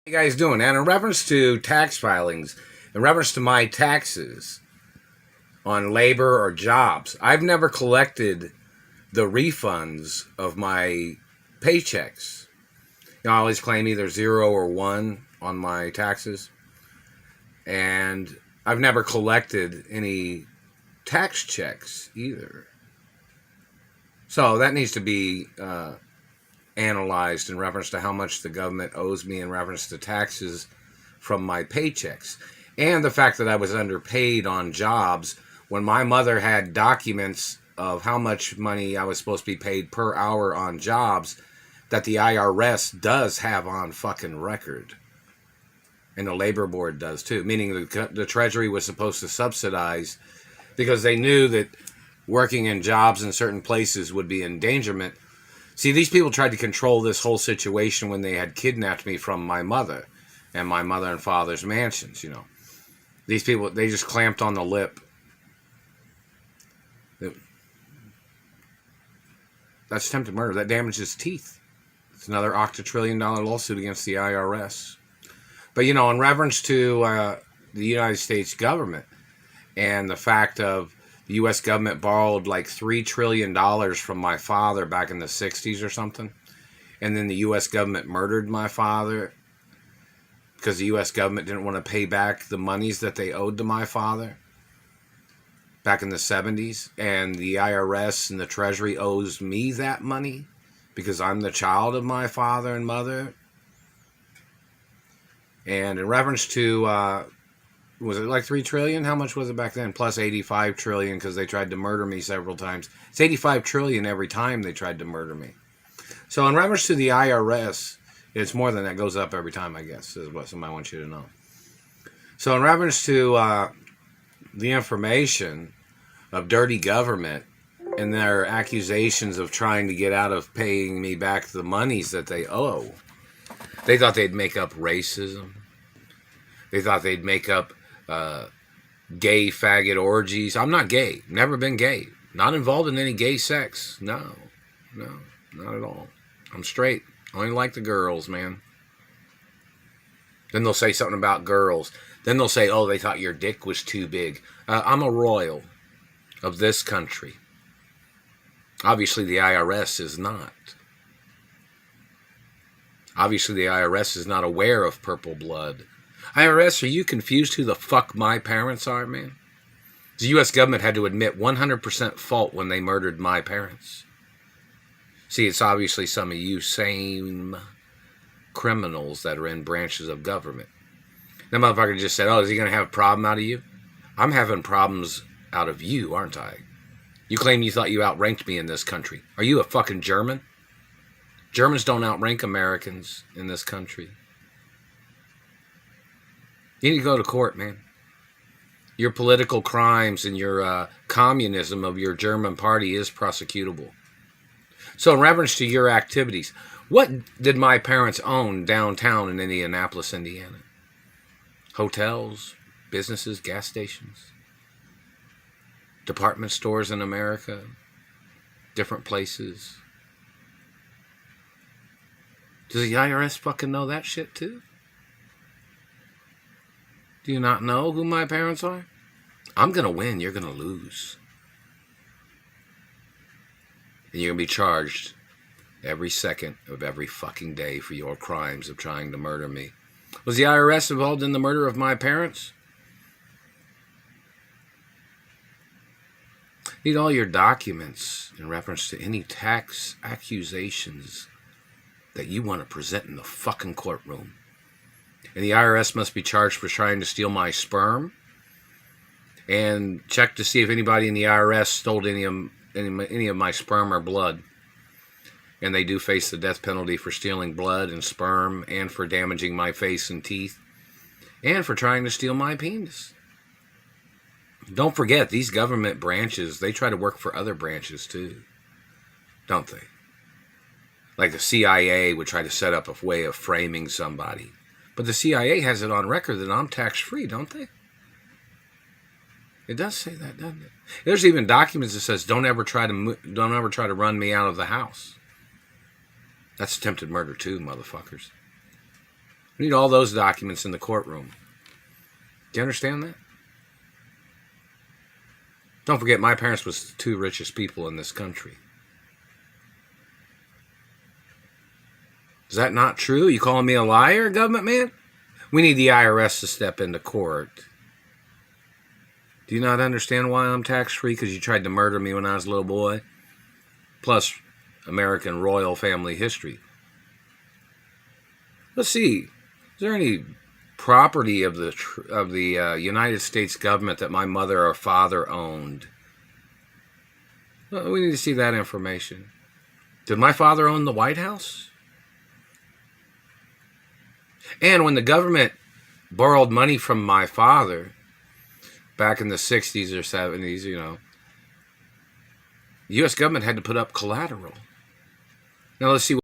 You guys doing? And in reference to tax filings, in reference to my taxes on labor or jobs, I've never collected the refunds of my paychecks. I always claim either 0 or 1 on my taxes. And I've never collected any tax checks either. So that needs to be analyzed in reference to how much the government owes me in reference to taxes from my paychecks. And the fact that I was underpaid on jobs when my mother had documents of how much money I was supposed to be paid per hour on jobs that the IRS does have on fucking record. And the labor board does too, meaning the Treasury was supposed to subsidize because they knew that working in jobs in certain places would be endangerment. See, these people tried to control this whole situation when they had kidnapped me from my mother and my mother and father's mansions, you know. These people, they just clamped on the lip. That's attempted murder. That damages teeth. It's another octatrillion-dollar lawsuit against the IRS. But, you know, in reference to the United States government and the fact of the U.S. government borrowed like $3 trillion from my father back in the 60s or something. And then the U.S. government murdered my father because the U.S. government didn't want to pay back the monies that they owed to my father back in the 70s. And the IRS and the Treasury owes me that money because I'm the child of my father and mother. And in reference to... was it like 3 trillion? How much was it back then? Plus 85 trillion because they tried to murder me several times. It's 85 trillion every time they tried to murder me. So in reference to the IRS, it's more than that. Goes up every time, I guess, is what somebody wants you to know. So in reference to the information of dirty government and their accusations of trying to get out of paying me back the monies that they owe, they thought they'd make up racism. They thought they'd make up gay faggot orgies. I'm not gay. Never been gay. Not involved in any gay sex. No, not at all. I'm straight. Only like the girls, man. Then they'll say something about girls. Then they'll say, oh, they thought your dick was too big. I'm a royal of this country. Obviously, the IRS is not. Obviously, the IRS is not aware of purple blood. IRS, are you confused who the fuck my parents are, man? The U.S. government had to admit 100% fault when they murdered my parents. See, it's obviously some of you same criminals that are in branches of government. That motherfucker just said, oh, is he going to have a problem out of you? I'm having problems out of you, aren't I? You claim you thought you outranked me in this country. Are you a fucking German? Germans don't outrank Americans in this country. You need to go to court, man. Your political crimes and your communism of your German party is prosecutable. So in reference to your activities, what did my parents own downtown in Indianapolis, Indiana? Hotels, businesses, gas stations, department stores in America, different places. Does the IRS fucking know that shit too? Do you not know who my parents are? I'm going to win. You're going to lose. And you're going to be charged every second of every fucking day for your crimes of trying to murder me. Was the IRS involved in the murder of my parents? Need all your documents in reference to any tax accusations that you want to present in the fucking courtroom. And the IRS must be charged for trying to steal my sperm. And check to see if anybody in the IRS stole any of my sperm or blood. And they do face the death penalty for stealing blood and sperm, and for damaging my face and teeth, and for trying to steal my penis. Don't forget, these government branches, they try to work for other branches too. Don't they? Like the CIA would try to set up a way of framing somebody. But the CIA has it on record that I'm tax-free, don't they? It does say that, doesn't it? There's even documents that says, don't ever try to run me out of the house. That's attempted murder too, motherfuckers. We need all those documents in the courtroom. Do you understand that? Don't forget, my parents was the two richest people in this country. Is that not true? You calling me a liar, government man? We need the IRS to step into court. Do you not understand why I'm tax-free? Because you tried to murder me when I was a little boy? Plus, American royal family history. Let's see. Is there any property of the United States government that my mother or father owned? Well, we need to see that information. Did my father own the White House? And when the government borrowed money from my father back in the 60s or 70s, the U.S. government had to put up collateral. Now let's see